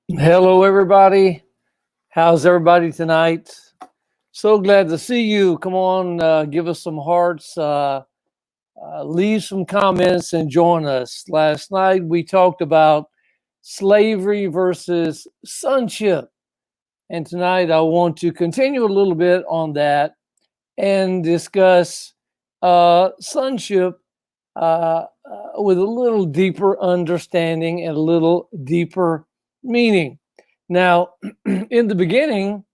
Hello, everybody. How's everybody tonight? So glad to see you. Come on, give us some hearts, leave some comments, and join us. Last night we talked about slavery versus sonship. And tonight I want to continue a little bit on that and discuss sonship with a little deeper understanding and a little deeper meaning. Now, in the beginning,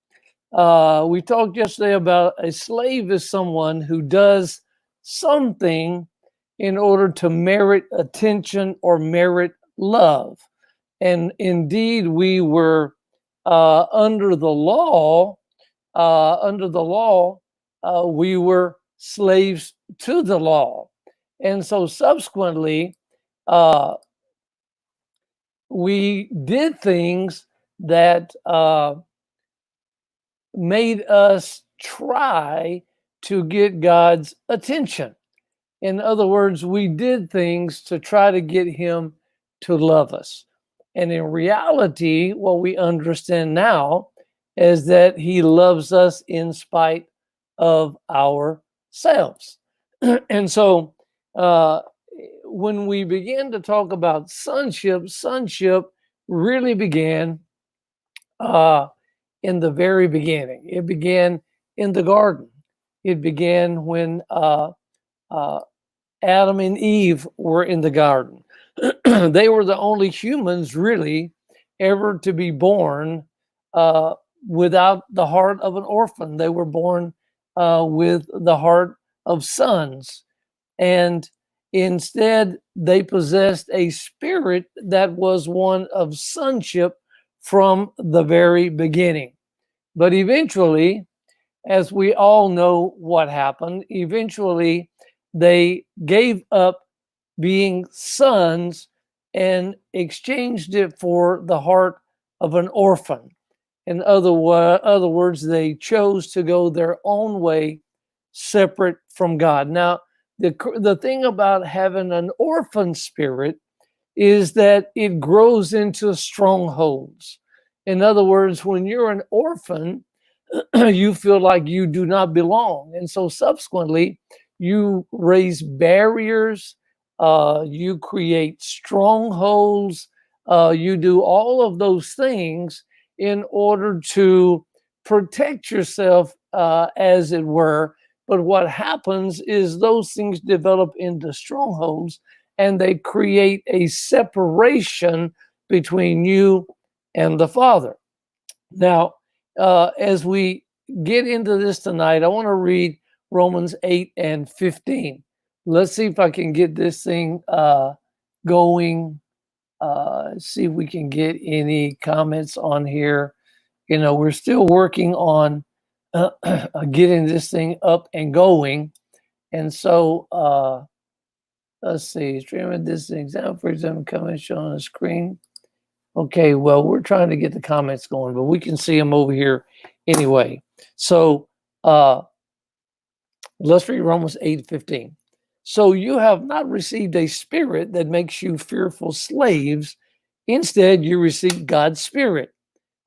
we talked yesterday about a slave is someone who does something in order to merit attention or merit love. And indeed, we were under the law. Under the law, we were slaves to the law. And so subsequently, uh, we did things that made us try to get God's attention. In other words, we did things to try to get Him to love us. And in reality, what we understand now is that He loves us in spite of ourselves. And so, uh, when we begin to talk about sonship, sonship really began uh, in the very beginning. It began in the garden. It began when uh, Adam and Eve were in the garden. They were the only humans, really, ever to be born uh, without the heart of an orphan. They were born with the heart of sons. And instead, they possessed a spirit that was one of sonship from the very beginning. But eventually, as we all know what happened, eventually they gave up being sons and exchanged it for the heart of an orphan. In other words, they chose to go their own way, separate from God. Now, the thing about having an orphan spirit is that it grows into strongholds. In other words, when you're an orphan, you feel like you do not belong. And so subsequently, you raise barriers, you create strongholds, you do all of those things in order to protect yourself, as it were. But what happens is those things develop into strongholds and they create a separation between you and the Father. Now, as we get into this tonight, I want to read Romans 8 and 15. Let's see if I can get this thing going. See if we can get any comments on here. You know, we're still working on getting this thing up and going. And so, let's see, streaming this example, for example, comments shown on the screen. Okay, well, we're trying to get the comments going, but we can see them over here anyway. So let's read Romans 8:15. So you have not received a spirit that makes you fearful slaves. Instead, you received God's spirit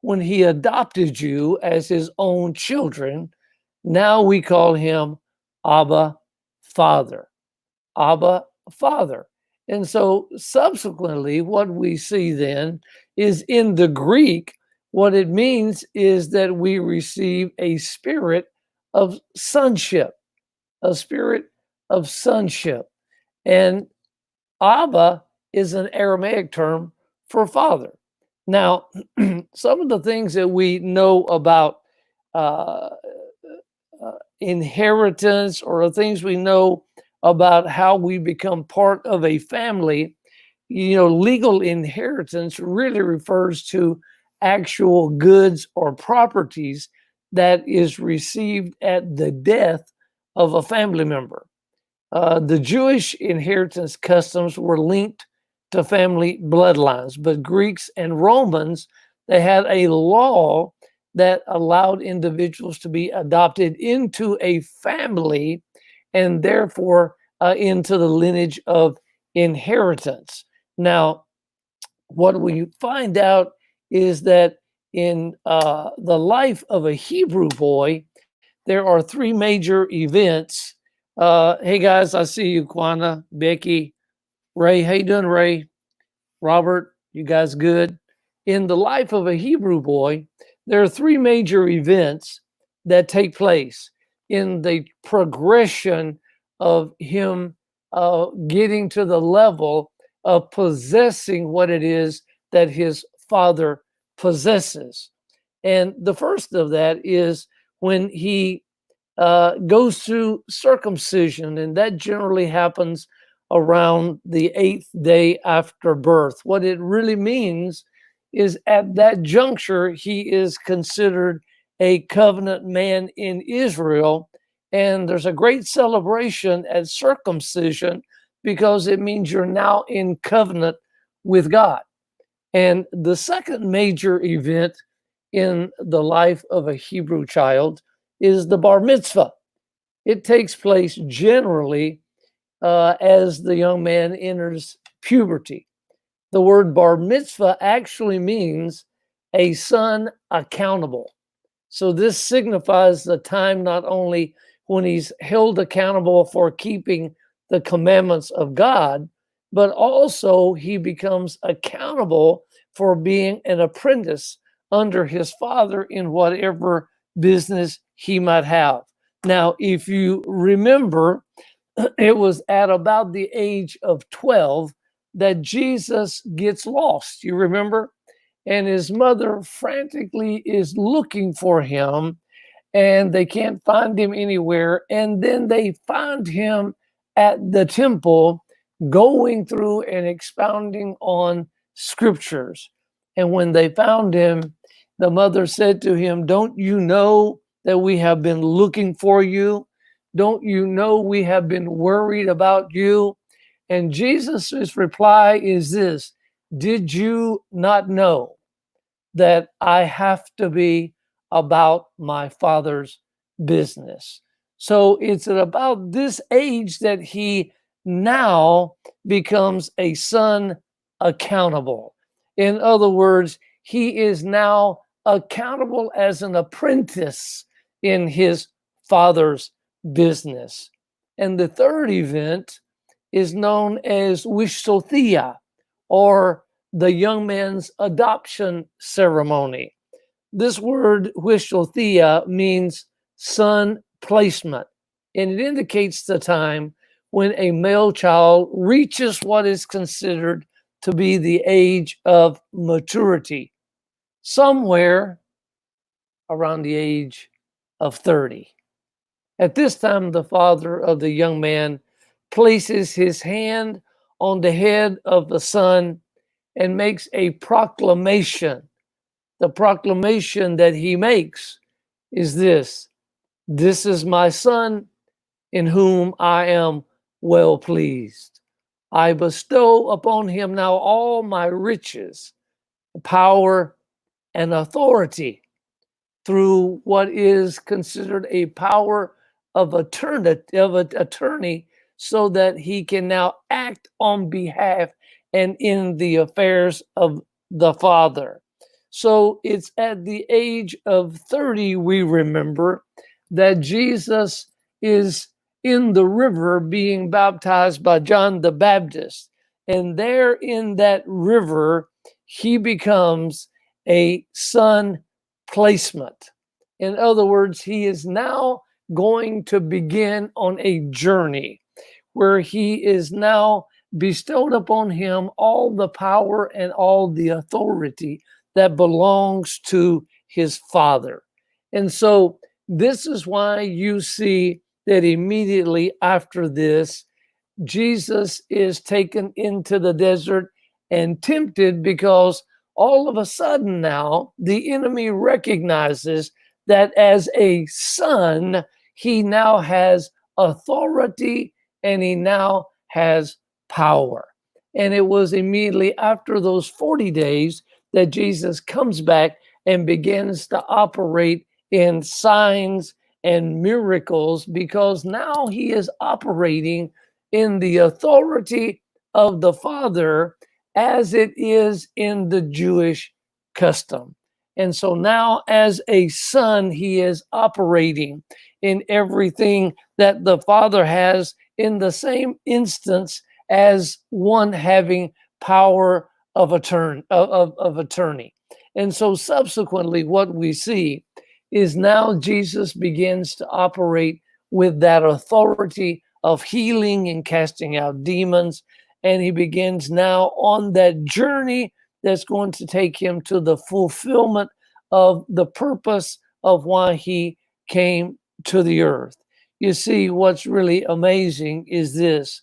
when he adopted you as his own children. Now we call him Abba Father. Abba Father. And so subsequently, what we see then is in the Greek, what it means is that we receive a spirit of sonship, a spirit of sonship. And Abba is an Aramaic term for father. Now, some of the things that we know about uh, inheritance or things we know about how we become part of a family, you know, legal inheritance really refers to actual goods or properties that is received at the death of a family member. The Jewish inheritance customs were linked to family bloodlines, but Greeks and Romans, they had a law that allowed individuals to be adopted into a family and therefore into the lineage of inheritance. Now, what we find out is that in the life of a Hebrew boy, there are three major events. Hey guys, I see you, Kwana, Becky, Ray. How you doing, Ray? Robert, you guys good? In the life of a Hebrew boy, there are three major events that take place in the progression of him getting to the level of possessing what it is that his father possesses. And the first of that is when he goes through circumcision, and that generally happens around the 8th day after birth. What it really means is at that juncture, he is considered a covenant man in Israel. And there's a great celebration at circumcision because it means you're now in covenant with God. And the second major event in the life of a Hebrew child is the bar mitzvah. It takes place generally as the young man enters puberty. The word bar mitzvah actually means a son accountable. So this signifies the time not only when he's held accountable for keeping the commandments of God, but also he becomes accountable for being an apprentice under his father in whatever business he might have. Now, if you remember, it was at about the age of 12 that Jesus gets lost. You remember? And his mother frantically is looking for him, and they can't find him anywhere. And then they find him at the temple going through and expounding on scriptures. And when they found him, the mother said to him, "Don't you know that we have been looking for you? Don't you know we have been worried about you?" And Jesus' reply is this: "Did you not know that I have to be about my father's business?" So it's at about this age that he now becomes a son accountable. In other words, he is now accountable as an apprentice in his father's business. And the third event is known as Wishsothia, or the young man's adoption ceremony. This word Wishsothia means son placement, and it indicates the time when a male child reaches what is considered to be the age of maturity, somewhere around the age of 30. At this time, the father of the young man places his hand on the head of the son and makes a proclamation. The proclamation that he makes is this: "This is my son in whom I am well pleased. I bestow upon him now all my riches, power, and authority through what is considered a power of attorney, so that he can now act on behalf and in the affairs of the Father." So it's at the age of 30, we remember, that Jesus is in the river being baptized by John the Baptist. And there in that river, he becomes a son placement. In other words, he is now going to begin on a journey where he is now bestowed upon him all the power and all the authority that belongs to his father. And so this is why you see that immediately after this, Jesus is taken into the desert and tempted, because all of a sudden now the enemy recognizes that as a son, he now has authority and he now has power. And it was immediately after those 40 days that Jesus comes back and begins to operate in signs and miracles, because now he is operating in the authority of the Father as it is in the Jewish custom. And so now, as a son, he is operating in everything that the father has in the same instance as one having power of attorney. And so, subsequently, what we see is now Jesus begins to operate with that authority of healing and casting out demons. And he begins now on that journey that's going to take him to the fulfillment of the purpose of why he came to the earth. You see, what's really amazing is this,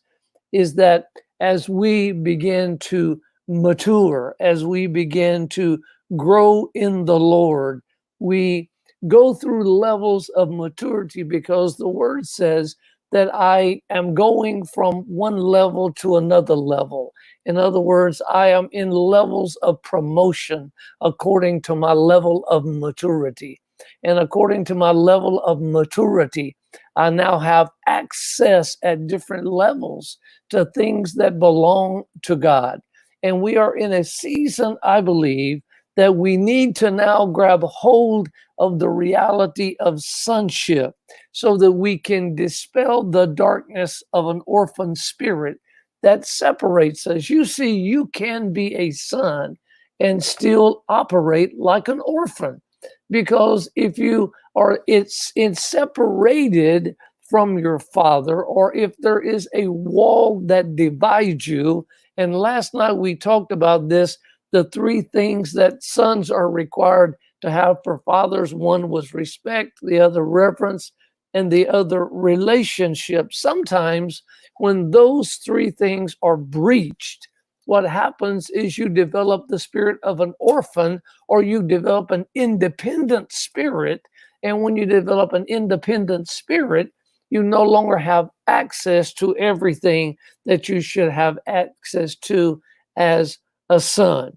is that as we begin to mature, as we begin to grow in the Lord, we go through levels of maturity because the word says that I am going from one level to another level. In other words, I am in levels of promotion according to my level of maturity. And according to my level of maturity, I now have access at different levels to things that belong to God. And we are in a season, I believe, that we need to now grab hold of the reality of sonship so that we can dispel the darkness of an orphan spirit that separates us. You see, you can be a son and still operate like an orphan, because if you are it's separated from your father, or if there is a wall that divides you. And last night we talked about this, the three things that sons are required to have for fathers. One was respect, the other reverence, and the other relationship. Sometimes when those three things are breached, what happens is you develop the spirit of an orphan, or you develop an independent spirit. And when you develop an independent spirit, you no longer have access to everything that you should have access to as a son.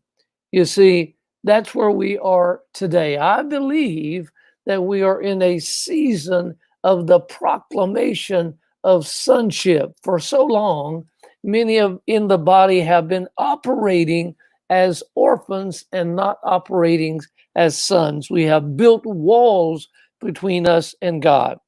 You see, that's where we are today. I believe that we are in a season of the proclamation of sonship. For so long, many of in the body have been operating as orphans and not operating as sons. We have built walls between us and God,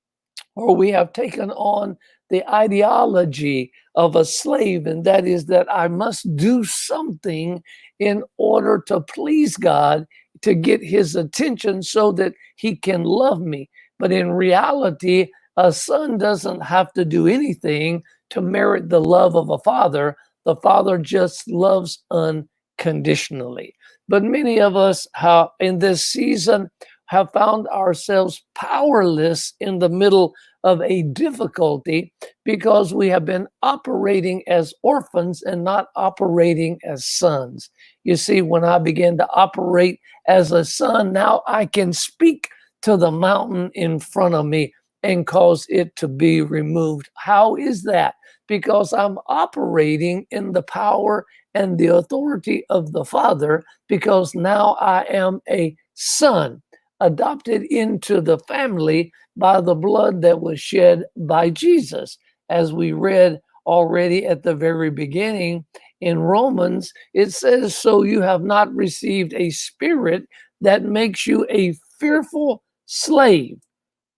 or we have taken on the ideology of a slave, and that is that I must do something in order to please God, to get his attention so that he can love me. But in reality, a son doesn't have to do anything to merit the love of a father. The father just loves unconditionally. But many of us have, in this season, have found ourselves powerless in the middle of a difficulty because we have been operating as orphans and not operating as sons. You see, when I begin to operate as a son, now I can speak to the mountain in front of me and cause it to be removed. How is that? Because I'm operating in the power and the authority of the Father, because now I am a son, adopted into the family by the blood that was shed by Jesus. As we read already at the very beginning in Romans, it says, so you have not received a spirit that makes you a fearful slave,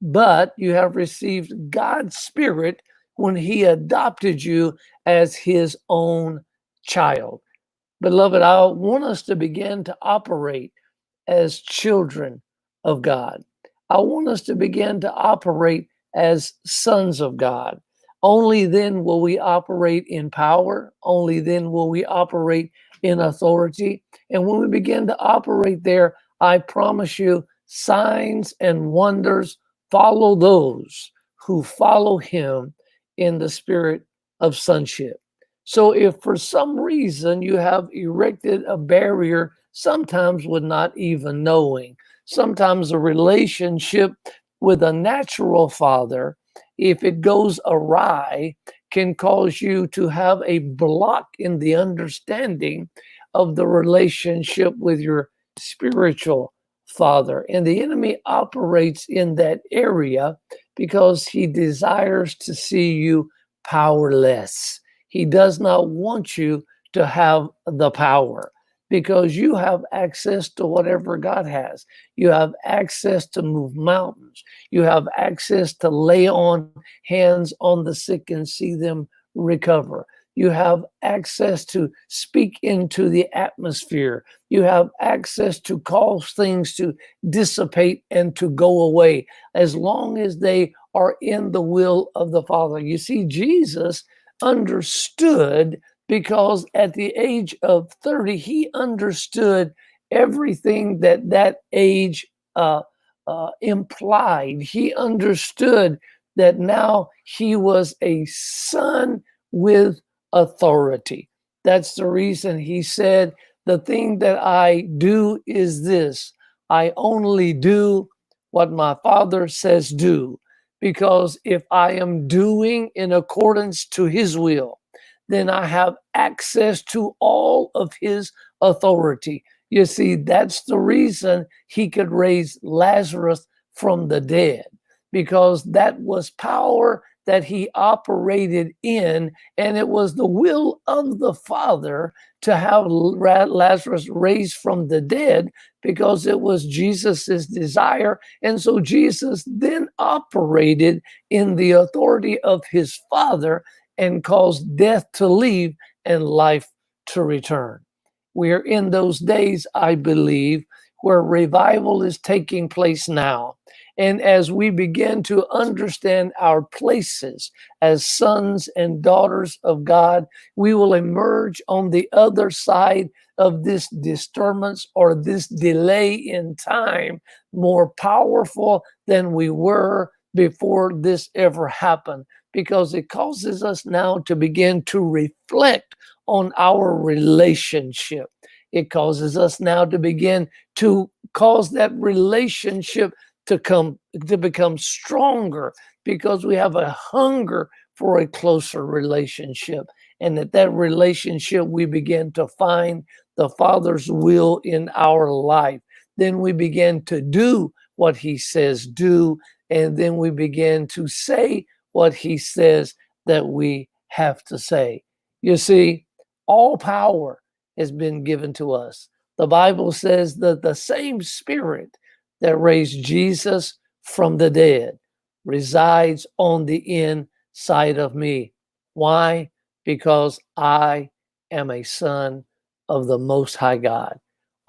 but you have received God's spirit when he adopted you as his own child. Beloved, I want us to begin to operate as children of God. I want us to begin to operate as sons of God. Only then will we operate in power. Only then will we operate in authority. And when we begin to operate there, I promise you, signs and wonders follow those who follow him in the spirit of sonship. So if for some reason you have erected a barrier, sometimes with not even knowing, sometimes a relationship with a natural father, if it goes awry, can cause you to have a block in the understanding of the relationship with your spiritual father. And the enemy operates in that area because he desires to see you powerless. He does not want you to have the power. because you have access to whatever God has. You have access to move mountains. You have access to lay on hands on the sick and see them recover. You have access to speak into the atmosphere. You have access to cause things to dissipate and to go away as long as they are in the will of the Father. You see, Jesus understood because at the age of 30, he understood everything that that age implied. He understood that now he was a son with authority. That's the reason he said, the thing that I do is this: I only do what my Father says do. Because if I am doing in accordance to his will, then I have access to all of his authority. You see, that's the reason he could raise Lazarus from the dead, because that was power that he operated in, and it was the will of the Father to have Lazarus raised from the dead, because it was Jesus's desire. And so Jesus then operated in the authority of his Father and caused death to leave and life to return. We are in those days, I believe, where revival is taking place now. And as we begin to understand our places as sons and daughters of God, we will emerge on the other side of this disturbance or this delay in time more powerful than we were before this ever happened, because it causes us now to begin to reflect on our relationship. It causes us now to begin to cause that relationship to become stronger, because we have a hunger for a closer relationship. And that relationship, we begin to find the Father's will in our life. Then we begin to do what he says do, and then we begin to say what he says that we have to say. You see, all power has been given to us. The Bible says that the same Spirit that raised Jesus from the dead resides on the inside of me. Why? Because I am a son of the Most High God.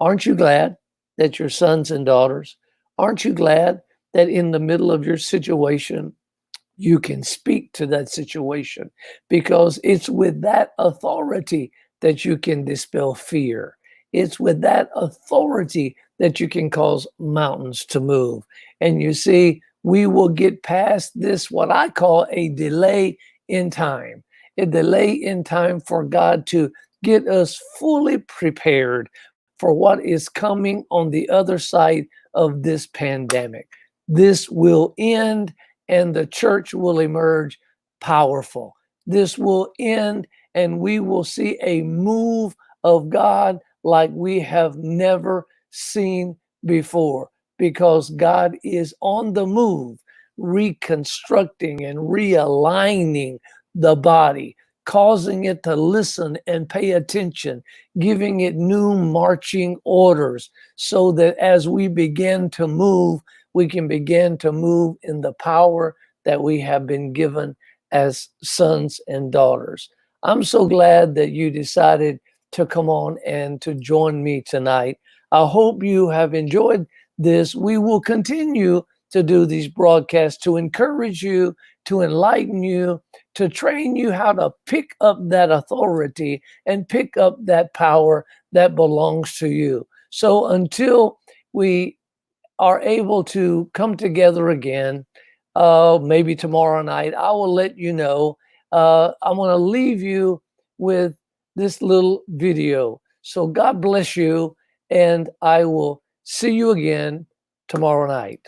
Aren't you glad that you're sons and daughters? Aren't you glad that in the middle of your situation, you can speak to that situation? Because it's with that authority that you can dispel fear. It's with that authority that you can cause mountains to move. And you see, we will get past this, what I call a delay in time, a delay in time for God to get us fully prepared for what is coming on the other side of this pandemic. This will end and the church will emerge powerful. This will end and we will see a move of God like we have never seen before, because God is on the move, reconstructing and realigning the body, causing it to listen and pay attention, giving it new marching orders, so that as we begin to move, we can begin to move in the power that we have been given as sons and daughters. I'm so glad that you decided to come on and to join me tonight. I hope you have enjoyed this. We will continue to do these broadcasts to encourage you, to enlighten you, to train you how to pick up that authority and pick up that power that belongs to you. So until we are able to come together again, maybe tomorrow night, I will let you know. I'm going to leave you with this little video. So God bless you, and I will see you again tomorrow night.